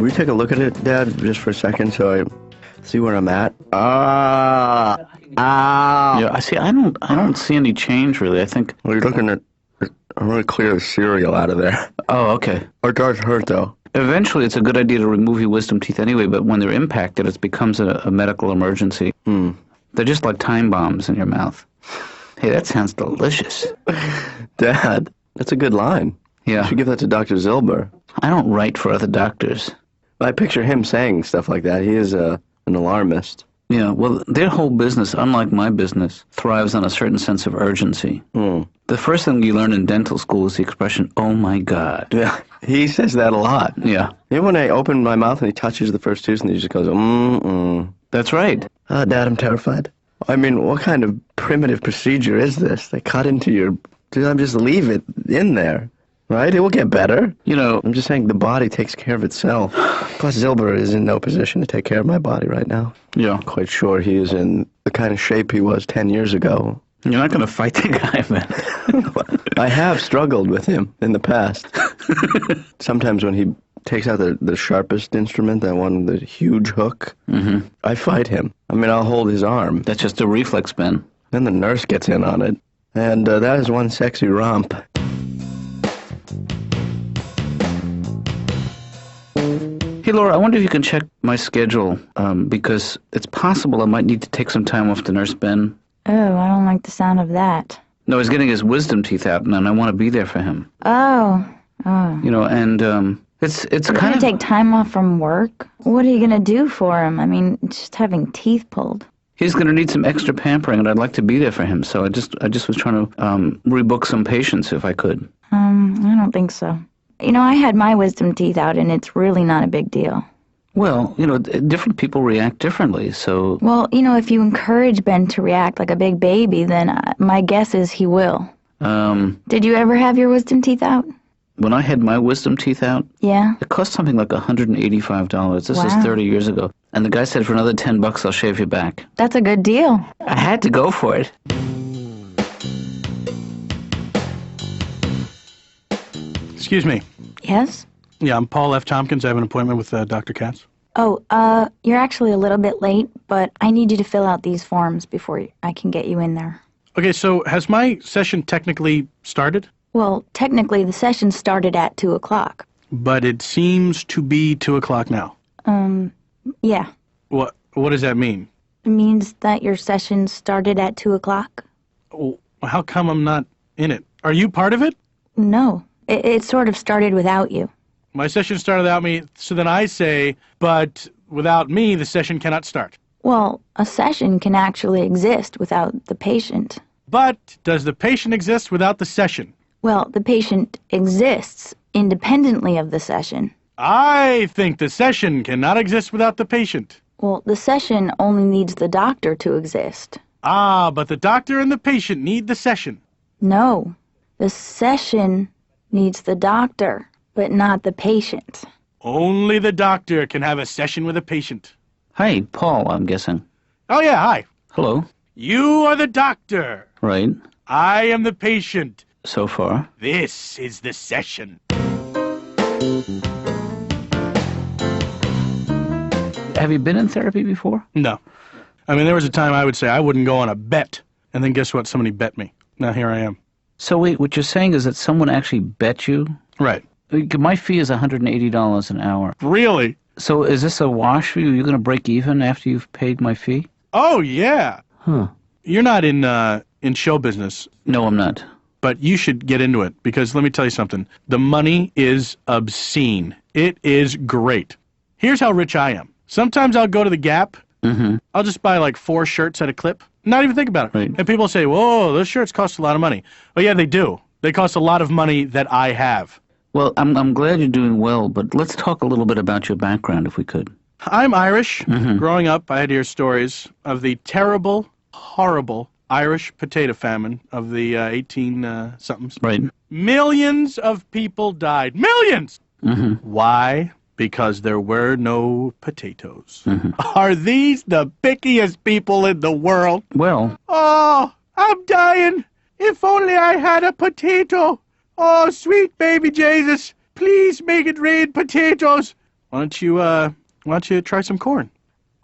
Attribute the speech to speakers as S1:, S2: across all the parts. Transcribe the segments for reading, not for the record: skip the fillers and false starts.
S1: Will you take a look at it, Dad, just for a second so I see where I'm at? Ah!
S2: Yeah, I don't see any change, really. I think...
S1: Well, you're looking at... I'm going to clear the cereal out of there.
S2: Oh, okay.
S1: It does hurt, though.
S2: Eventually, it's a good idea to remove your wisdom teeth anyway, but when they're impacted, it becomes a medical emergency. They're just like time bombs in your mouth. Hey, that sounds delicious.
S1: Dad, that's a good line.
S2: Yeah.
S1: You should give that to Dr. Zilber.
S2: I don't write for other doctors.
S1: I picture him saying stuff like that. He is an alarmist.
S2: Yeah, well, their whole business, unlike my business, thrives on a certain sense of urgency. The first thing you learn in dental school is the expression, oh my God.
S1: Yeah, he says that a lot.
S2: Yeah.
S1: Even when I open my mouth and he touches the first tooth and he just goes,
S2: That's right.
S1: Dad, I'm terrified. I mean, what kind of primitive procedure is this? They cut into your... Just leave it in there, right? It will get better.
S2: You know...
S1: I'm just saying the body takes care of itself. Plus, Zilber is in no position to take care of my body right now.
S2: Yeah.
S1: I'm quite sure he is in the kind of shape he was 10 years ago.
S2: You're not going to fight the guy, man.
S1: I have struggled with him in the past. Sometimes when he takes out the sharpest instrument, that one with the huge hook, I fight him. I mean, I'll hold his arm.
S2: That's just a reflex, Ben.
S1: Then the nurse gets in on it. And that is one sexy romp.
S2: Hey, Laura, I wonder if you can check my schedule, because it's possible I might need to take some time off to nurse Ben.
S3: Oh, I don't like the sound of that.
S2: No, he's getting his wisdom teeth out, and I want to be there for him.
S3: Oh.
S2: You know, and it's
S3: You're
S2: kind
S3: gonna
S2: of...
S3: take time off from work? What are you gonna do for him? I mean, just having teeth pulled.
S2: He's going to need some extra pampering, and I'd like to be there for him. So I just was trying to rebook some patients if I could.
S3: I don't think so. You know, I had my wisdom teeth out, and it's really not a big deal.
S2: Well, you know, different people react differently, so...
S3: Well, you know, if you encourage Ben to react like a big baby, then my guess is he will. Did you ever have your wisdom teeth out?
S2: When I had my wisdom teeth out,
S3: Yeah?
S2: it cost something like $185. This
S3: Wow.
S2: is 30 years ago. And the guy said, for another $10, I'll shave you back.
S3: That's a good deal.
S2: I had to go for it.
S4: Excuse me.
S3: Yes?
S4: Yeah, I'm Paul F. Tompkins. I have an appointment with Dr. Katz.
S3: Oh, you're actually a little bit late, but I need you to fill out these forms before I can get you in there.
S4: Okay, so has my session technically started?
S3: Well, technically the session started at 2 o'clock.
S4: But it seems to be 2 o'clock now.
S3: Yeah.
S4: What does that mean?
S3: It means that your session started at 2 o'clock?
S4: Well, how come I'm not in it? Are you part of it?
S3: No. It sort of started without you.
S4: My session started without me, so then I say, but without me, the session cannot start.
S3: Well, a session can actually exist without the patient.
S4: But does the patient exist without the session?
S3: Well, the patient exists independently of the session.
S4: I think the session cannot exist without the patient.
S3: Well, the session only needs the doctor to exist.
S4: Ah, but the doctor and the patient need the session.
S3: No, the session needs the doctor, but not the patient.
S4: Only the doctor can have a session with a patient.
S2: Hi, Paul, I'm guessing.
S4: Oh, yeah, hi.
S2: Hello.
S4: You are the doctor.
S2: Right.
S4: I am the patient.
S2: So far.
S4: This is the session.
S2: Have you been in therapy before?
S4: No. I mean, there was a time I would say I wouldn't go on a bet, and then guess what? Somebody bet me. Now here I am.
S2: So wait, what you're saying is that someone actually bet you?
S4: Right.
S2: My fee is $180 an hour.
S4: Really?
S2: So is this a wash for you? You're going to break even after you've paid my fee?
S4: Oh, yeah.
S2: Huh.
S4: You're not in show business,
S2: No, I'm not.
S4: but you should get into it, because let me tell you something. The money is obscene. It is great. Here's how rich I am. Sometimes I'll go to the Gap. I'll just buy like 4 shirts at a clip. Not even think about it.
S2: Right.
S4: And people say, whoa, those shirts cost a lot of money. Oh, yeah, they do. They cost a lot of money that I have.
S2: Well, I'm glad you're doing well, but let's talk a little bit about your background, if we could.
S4: I'm Irish. Growing up, I had to hear stories of the terrible, horrible Irish potato famine of the 18-somethings.
S2: Right.
S4: Millions of people died. Millions! Why? Because there were no potatoes. Are these the pickiest people in the world?
S2: Well,
S4: Oh, I'm dying. If only I had a potato. Oh, sweet baby Jesus, please make it rain potatoes. Why don't you try some corn?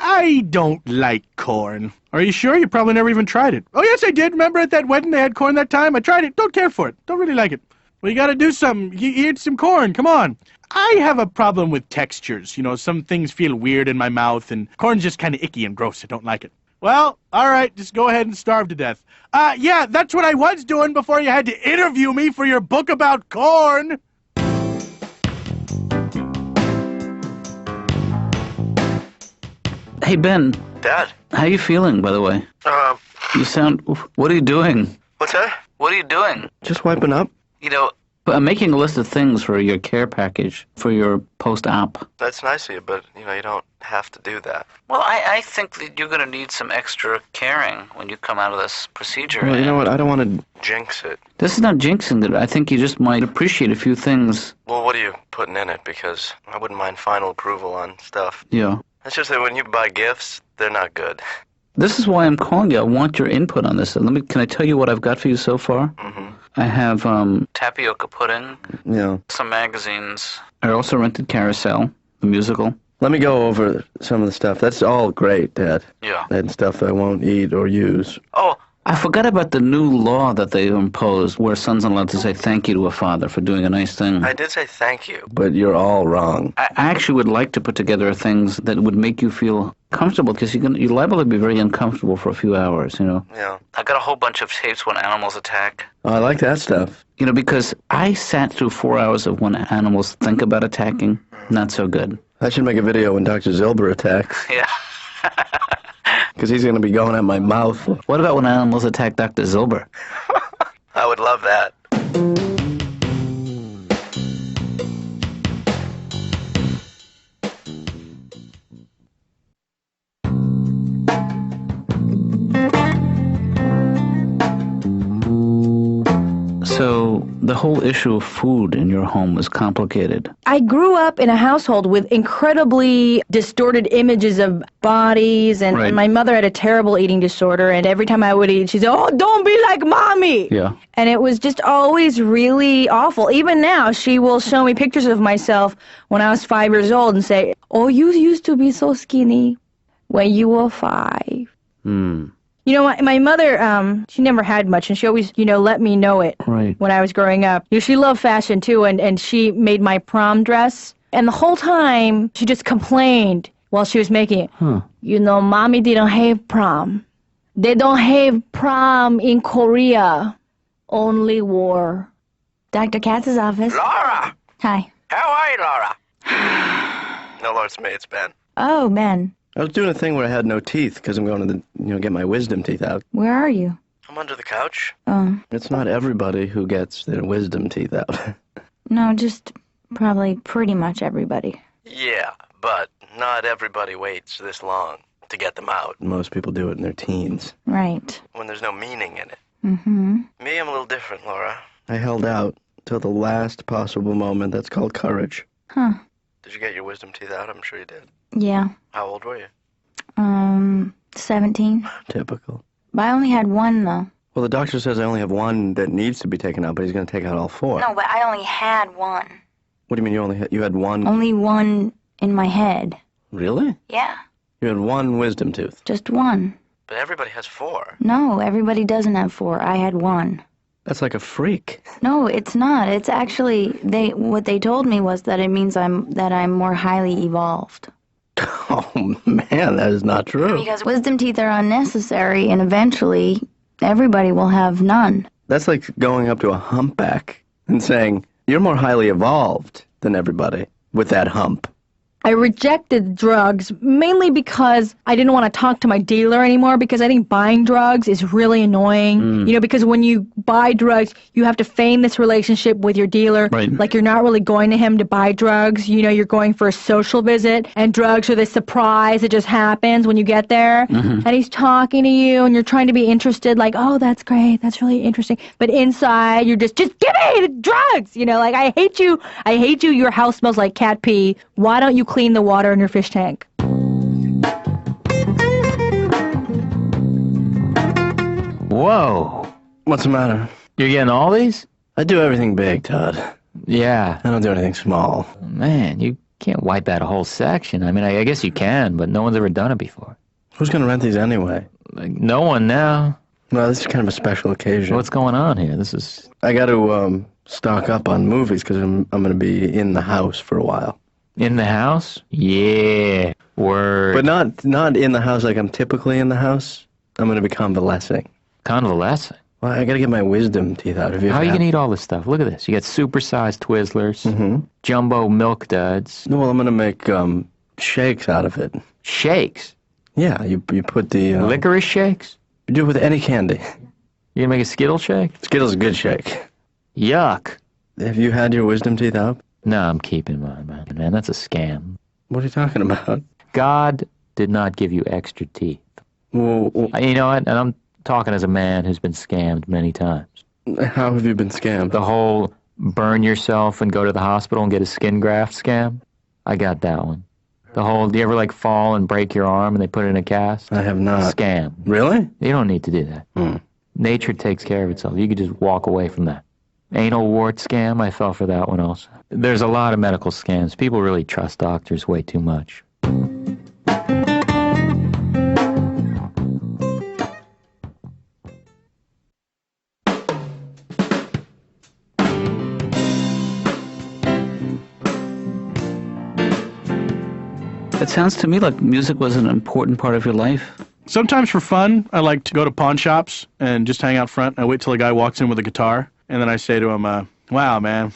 S4: I don't like corn. Are you sure? You probably never even tried it. Oh, yes, I did. Remember at that wedding they had corn that time? I tried it. Don't care for it. Don't really like it. Well, you got to do something. You eat some corn. Come on. I have a problem with textures. You know, some things feel weird in my mouth, and corn's just kind of icky and gross. I don't like it. Well, all right, just go ahead and starve to death. Yeah, that's what I was doing before you had to interview me for your book about corn.
S2: Hey, Ben.
S1: Dad?
S2: How you feeling, by the way? You sound... What are you doing?
S1: What's that?
S2: What are you doing?
S1: Just wiping up.
S2: You know, I'm making a list of things for your care package, for your post-op.
S1: That's nice of you, but, you don't have to do that.
S2: Well, I think that you're going to need some extra caring when you come out of this procedure.
S1: Well, you know what? I don't want to jinx it.
S2: This is not jinxing it. I think you just might appreciate a few things.
S1: Well, what are you putting in it? Because I wouldn't mind final approval on stuff.
S2: Yeah.
S1: It's just that when you buy gifts, they're not good.
S2: This is why I'm calling you. I want your input on this. Can I tell you what I've got for you so far?
S1: Mm-hmm.
S2: I have tapioca pudding.
S1: Yeah.
S2: Some magazines. I also rented Carousel, the musical.
S1: Let me go over some of the stuff. That's all great, Dad.
S2: Yeah.
S1: And stuff I won't eat or use.
S2: Oh, I forgot about the new law that they imposed where sons are allowed to say thank you to a father for doing a nice thing.
S1: I did say thank you. But you're all wrong.
S2: I actually would like to put together things that would make you feel comfortable, because you're liable to be very uncomfortable for a few hours,
S1: Yeah.
S2: I got a whole bunch of tapes when animals attack.
S1: Oh, I like that stuff.
S2: Because I sat through 4 hours of when animals think about attacking. Not so good.
S1: I should make a video when Dr. Zilber attacks.
S2: Yeah.
S1: Because he's going to be going at my mouth.
S2: What about when animals attack Dr. Zilber?
S1: I would love that.
S2: So the whole issue of food in your home is complicated.
S3: I grew up in a household with incredibly distorted images of bodies, and,
S2: Right.
S3: and my mother had a terrible eating disorder, and every time I would eat, she'd say, "Oh, don't be like mommy!"
S2: Yeah.
S3: And it was just always really awful. Even now, she will show me pictures of myself when I was 5 years old and say, "Oh, you used to be so skinny when you were 5." My mother, she never had much, and she always, let me know it
S2: Right.
S3: when I was growing up. She loved fashion, too, and she made my prom dress. And the whole time, she just complained while she was making it.
S2: Huh.
S3: Mommy didn't have prom. They don't have prom in Korea. Only war. Dr. Katz's office.
S1: Laura!
S3: Hi.
S1: How are you, Laura? No, Laura, it's me. It's Ben.
S3: Oh, Ben.
S1: I was doing a thing where I had no teeth because I'm going to get my wisdom teeth out.
S3: Where are you?
S1: I'm under the couch.
S3: Oh.
S1: It's not everybody who gets their wisdom teeth out.
S3: No, just probably pretty much everybody.
S1: Yeah, but not everybody waits this long to get them out. Most people do it in their teens,
S3: Right.
S1: when there's no meaning in it.
S3: Mm-hmm.
S1: Me, I'm a little different, Laura. I held out till the last possible moment. That's called courage.
S3: Huh.
S1: Did you get your wisdom teeth out? I'm sure you did.
S3: Yeah.
S1: How old were you?
S3: 17.
S1: Typical.
S3: But I only had one, though.
S1: Well, the doctor says I only have one that needs to be taken out, but he's going to take out all four.
S3: No, but I only had one.
S1: What do you mean you had one?
S3: Only one in my head.
S1: Really?
S3: Yeah,
S1: You had one wisdom tooth.
S3: just one.
S1: But everybody has four.
S3: No, everybody doesn't have four. I had one.
S1: That's like a freak.
S3: No, it's not. It's actually what they told me was that it means I'm more highly evolved.
S1: Oh, man, that is not true.
S3: Because wisdom teeth are unnecessary, and eventually everybody will have none.
S1: That's like going up to a humpback and saying, you're more highly evolved than everybody with that hump.
S3: I rejected drugs mainly because I didn't want to talk to my dealer anymore, because I think buying drugs is really annoying. Because when you buy drugs, you have to feign this relationship with your dealer.
S2: Right.
S3: Like you're not really going to him to buy drugs. You're going for a social visit, and drugs are this surprise that just happens when you get there. And he's talking to you, and you're trying to be interested, like, oh, that's great, that's really interesting. But inside, you're just give me the drugs. Like, I hate you, your house smells like cat pee. Why don't you clean the water in your fish tank?
S2: Whoa.
S1: What's the matter?
S2: You're getting all these?
S1: I do everything big, Todd.
S2: Yeah.
S1: I don't do anything small.
S2: Man, you
S5: Can't wipe out a whole section. I mean, I guess you can, but no one's ever done it before.
S1: Who's going to rent these anyway?
S5: Like, no one now.
S1: Well, this is kind of a special occasion.
S5: What's going on here? This is...
S1: I got to stock up on movies because I'm going to be in the house for a while.
S5: In the house? Yeah. Word.
S1: But not in the house like I'm typically in the house. I'm going to be convalescing.
S5: Convalescing?
S1: Well, I got to get my wisdom teeth out.
S5: How are you going to eat all this stuff? Look at this. You got supersized Twizzlers, jumbo milk duds.
S1: No, well, I'm going to make shakes out of it.
S5: Shakes?
S1: Yeah, you put the...
S5: Licorice shakes?
S1: You do it with any candy.
S5: You going to make a Skittle shake?
S1: Skittle's a good shake.
S5: Yuck.
S1: Have you had your wisdom teeth out?
S5: No, I'm keeping mine, man. That's a scam.
S1: What are you talking about?
S5: God did not give you extra teeth.
S1: Well,
S5: You know what? And I'm talking as a man who's been scammed many times.
S1: how have you been scammed?
S5: The whole burn yourself and go to the hospital and get a skin graft scam. I got that one. The whole, do you ever like fall and break your arm and they put it in a cast?
S1: I have not.
S5: Scam.
S1: Really?
S5: You don't need to do that. Nature takes care of itself. You could just walk away from that. Anal wart scam, I fell for that one also. There's a lot of medical scams. People really trust doctors way too much.
S2: It sounds to me like music was an important part of your life.
S4: Sometimes for fun, I like to go to pawn shops and just hang out front. I wait till a guy walks in with a guitar, and then I say to him, wow, man,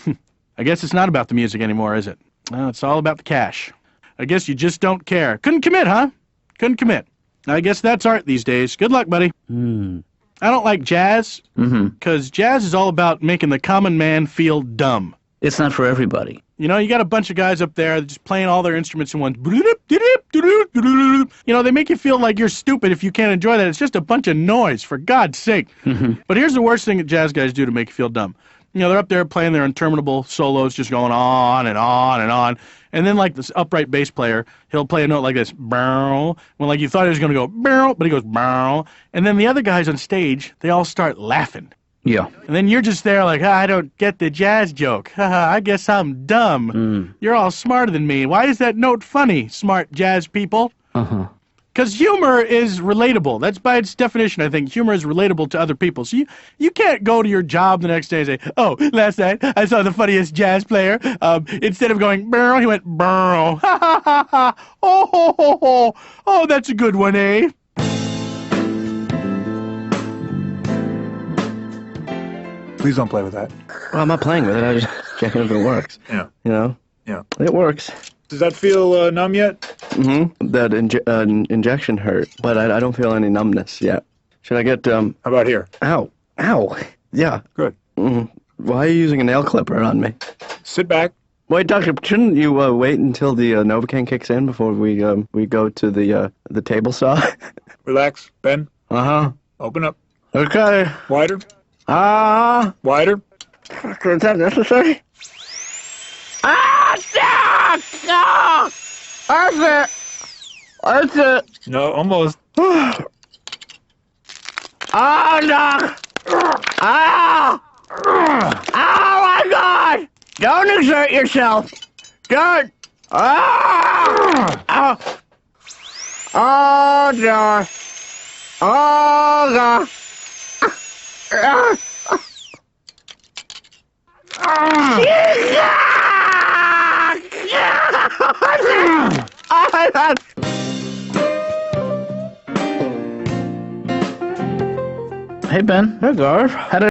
S4: I guess it's not about the music anymore, is it? Well, it's all about the cash. I guess you just don't care. Couldn't commit, huh? Couldn't commit. I guess that's art these days. Good luck, buddy. I don't like jazz, because jazz is all about making the common man feel dumb.
S2: It's not for everybody.
S4: You know, you got a bunch of guys up there just playing all their instruments in one. You know, they make you feel like you're stupid if you can't enjoy that. It's just a bunch of noise, for God's sake. But here's the worst thing that jazz guys do to make you feel dumb. You know, they're up there playing their interminable solos, just going on and on and on. And then, like, this upright bass player, he'll play a note like this, bow. Well, like, you thought he was going to go, bow, but he goes, bow. And then the other guys on stage, they all start laughing.
S2: Yeah.
S4: And then you're just there like, I don't get the jazz joke. I guess I'm dumb. You're all smarter than me. Why is that note funny, smart jazz people? Because humor is relatable. That's by its definition, I think. Humor is relatable to other people. So you can't go to your job the next day and say, oh, last night I saw the funniest jazz player. Instead of going, burr, he went, burr. Ha, ha, ha, ha. Oh, ho, ho, ho. Oh, that's a good one, eh?
S6: Please don't play with that.
S1: Well, I'm not playing with it. I was just checking if it works.
S6: Yeah.
S1: You know?
S6: Yeah.
S1: It works.
S6: Does that feel numb yet?
S1: That injection hurt, but I don't feel any numbness yet. Should I get,
S6: How about here?
S1: Ow. Ow. Yeah.
S6: Good.
S1: Why are you using a nail clipper on me?
S6: Sit back.
S1: Wait, doctor, shouldn't you wait until the Novocaine kicks in before we go to the table saw?
S6: Relax. Ben,
S1: Uh-huh.
S6: open up.
S1: Okay.
S6: Wider.
S1: Is
S6: Wider.
S1: that necessary? No! That's it! That's it!
S6: No, almost.
S1: Oh, no! Ah! Oh, my God! Don't exert yourself! Don't! Ah! Oh, oh, God! Oh, God!
S2: Hey, Ben.
S1: Hey, Garf.
S2: How did